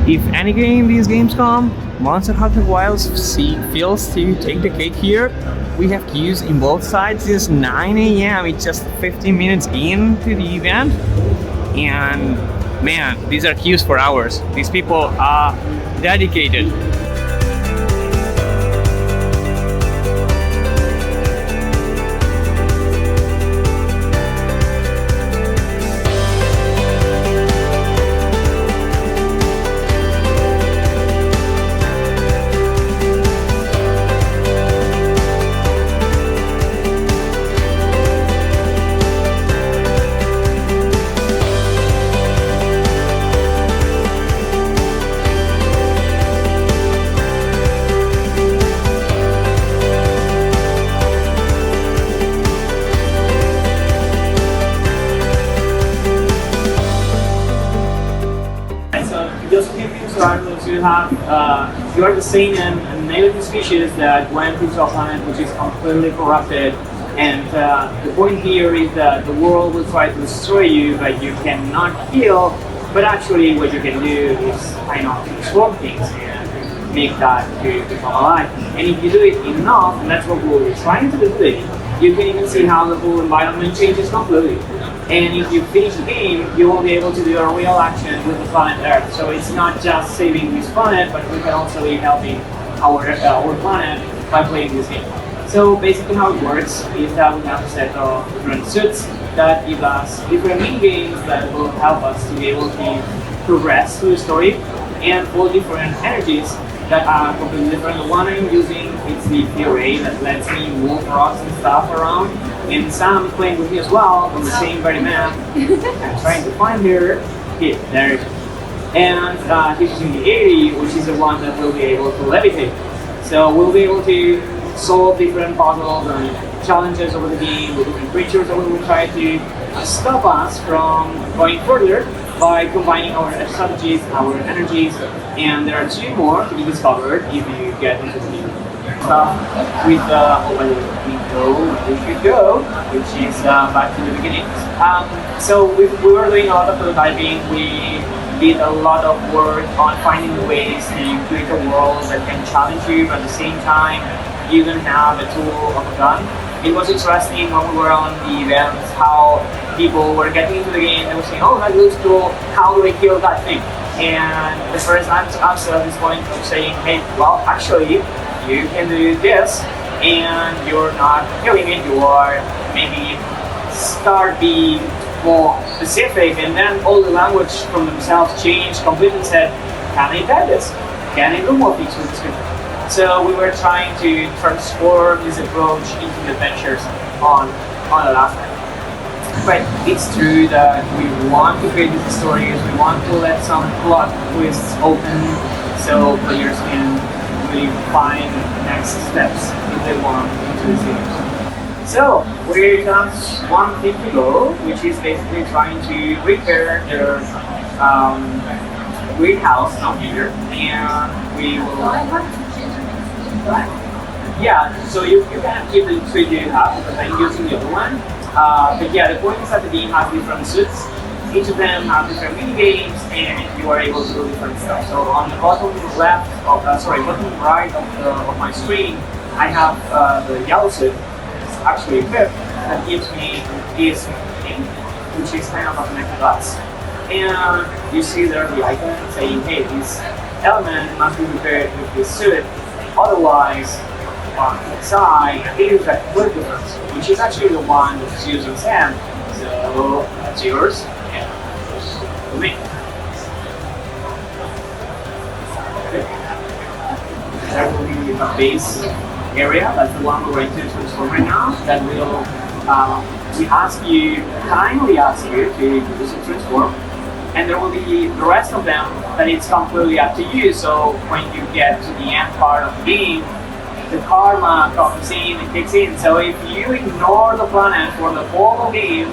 If any game these Gamescom, Monster Hunter Wilds feels to take the cake here. We have queues in both sides since 9 a.m. It's just 15 minutes into the event. And man, these are queues for hours. These people are dedicated. Just a few things to add is you are the same and native species that went into a planet which is completely corrupted, and the point here is that the world will try to destroy you, but you cannot kill. But actually, what you can do is kind of transform things and make that to become alive. And if you do it enough, and that's what we're trying to do today, you can even see how the whole environment changes completely. And if you finish the game, you will be able to do a real action with the planet Earth. So it's not just saving this planet, but we can also be helping our planet by playing this game. So basically how it works is that we have a set of different suits that give us different mini games that will help us to be able to progress through the story, and all different energies that are completely different. The one I'm using is the Fury that lets me move rocks and stuff around. And Sam is playing with me as well on the same very map. I'm trying to find her. Here, there it is. And he's using the 80, which is the one that will be able to levitate. So we'll be able to solve different puzzles and challenges over the game with different creatures that will try to stop us from going further by combining our strategies, our energies, and there are two more to be discovered if you get into the game. With we should go, which is back to the beginning. So we were doing a lot of prototyping. We did a lot of work on finding ways to create a world that can challenge you, but at the same time, you don't have a tool of a gun. It was interesting when we were on the events how people were getting into the game and were saying, oh, that looks cool, how do I kill that thing? And the first answer at this point of saying, hey, well, actually, you can do this, and you're not killing it, you are maybe start being more specific, and then all the language from themselves changed completely and said, can I do this? Can I do more things with this creature? So we were trying to transform this approach into the adventures on the last night. But it's true that we want to create these stories, we want to let some plot twists open so players can really find next steps if they want into the series. So we got one thing to go, which is basically trying to repair their greenhouse down here, and we will. Yeah, so you can keep the tree you have because I'm using the other one. But yeah, the point is that the game has different suits. Each of them have different mini games, and you are able to do different stuff. So on the bottom left, bottom right of my screen, I have the yellow suit. It's actually equipped that gives me this thing, which is kind of a connected dots. And you see there the icon saying, hey, this element must be repaired with this suit. Otherwise, on the side, it is a clear difference, which is actually the one that's using Sam. So that's yours, and for me. Okay. There will be a base area, that's the one we're going to transform right now. That will, kindly ask you to use a transform. And there will be the rest of them that it's completely up to you. So when you get to the end part of the game, the karma comes in and kicks in. So if you ignore the planet for the whole game,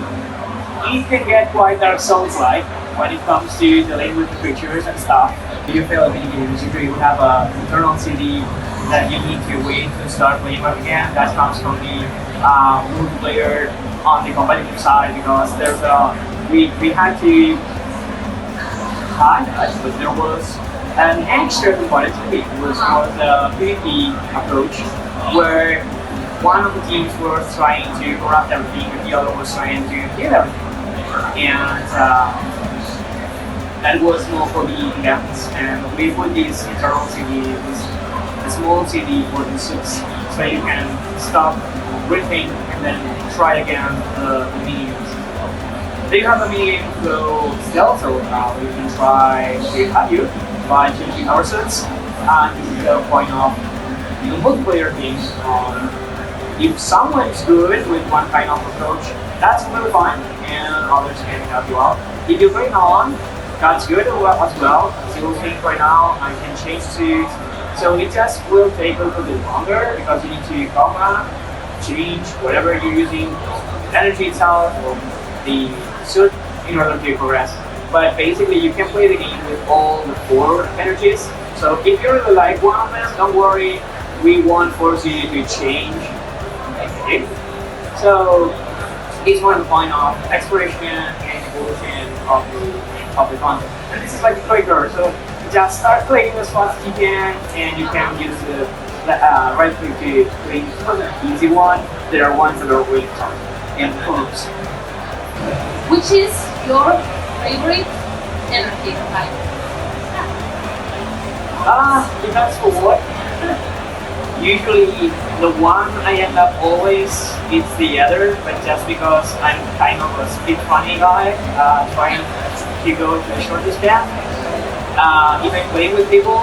it can get quite Dark Souls-like when it comes to dealing with the creatures and stuff. If you fail a mini game, basically you have an internal CD that you need to wait to start playing again. That comes from the multiplayer on the competitive side, because there's we had to but there was an extra component to it was more the PvP approach, where one of the teams was trying to corrupt everything and the other was trying to kill everything. And that was more for the events. And we put this internal CD, this a small CD for the suits, so you can stop, rethink, and then try again the minigames. They have a minigame flow still, so you can try to have you by changing our suits, and this is the point of the multiplayer games. If someone is good with one kind of approach, that's really fine, and others can help you out. If you play on, that's good as well. As you will think right now, I can change to. So it just will take a little bit longer because you need to comma, change whatever you're using, the energy itself or the suit in order to progress. But basically you can play the game with all the 4 energies. So if you really like one of them, don't worry, we won't force you to change. Okay? So it's more the point of exploration and evolution of the content. And this is like a quicker, so just start playing as fast as you can, and you can use the right click to play the easy one. There are ones that are really tough and hooks. Which is your favorite energy type? Depends for what. Usually the one I end up always is the other, but just because I'm kind of a speed funny guy, trying to go to the shortest path. If I'm playing with people,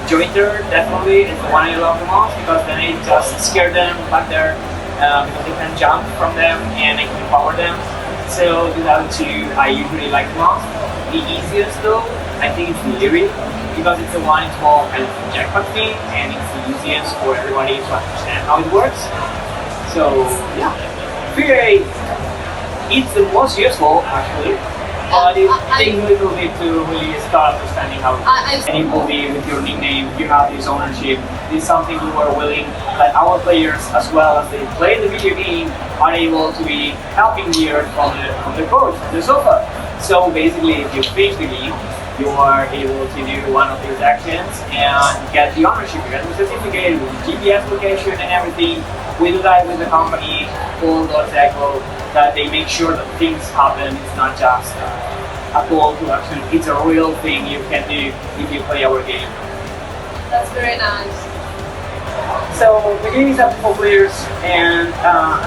Jointer definitely is the one I love the most because then I just scare them back there because I can jump from them and I can power them. So the other 2 I usually like the most. The easiest though, I think it's the Leary because it's the one it's more kind of jackpot thing and it's the easiest for everybody to understand how it works. So yeah, Fury, it's the most useful actually. But it takes a little bit to really start understanding how any movie with your nickname, you have this ownership. This is something you are willing, that our players, as well as they play the video game, are able to be helping here from the coach, from the sofa. So basically, if you finish the game, you are able to do one of these actions and get the ownership, you get the certificate with the GPS location and everything. We do that with the company, full.echo, that they make sure that things happen. It's not just a call to action, it's a real thing you can do if you play our game. That's very nice. So the game is up to 4 players, and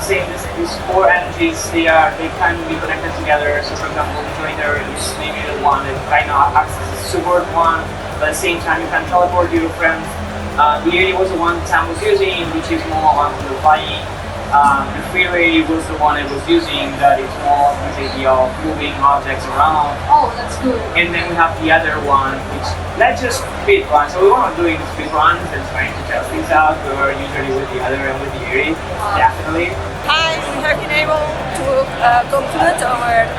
saying these 4 energies, they can be connected together. So for example, the joiner is maybe the one that kind of acts as a support one, but at the same time you can teleport your friends. The area was the one Sam was using, which is more onto the flying. The freeway was the one I was using, that is more the idea of moving objects around. Oh, that's good. And then we have the other one, which let's just speed run. So we want to do speed runs and trying to test things out. We were usually with the other and with the area, definitely. Hi, we have been able to conclude our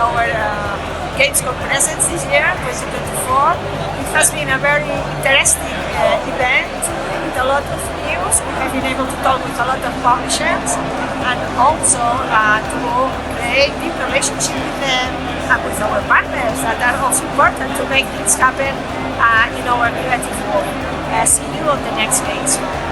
Gamescom presence this year, 2024. It has been a very interesting event with a lot of news. We have been able to talk with a lot of publishers and also to create deep relationship with them and with our partners that are also important to make things happen in our creative world. See you on the next Gamescom.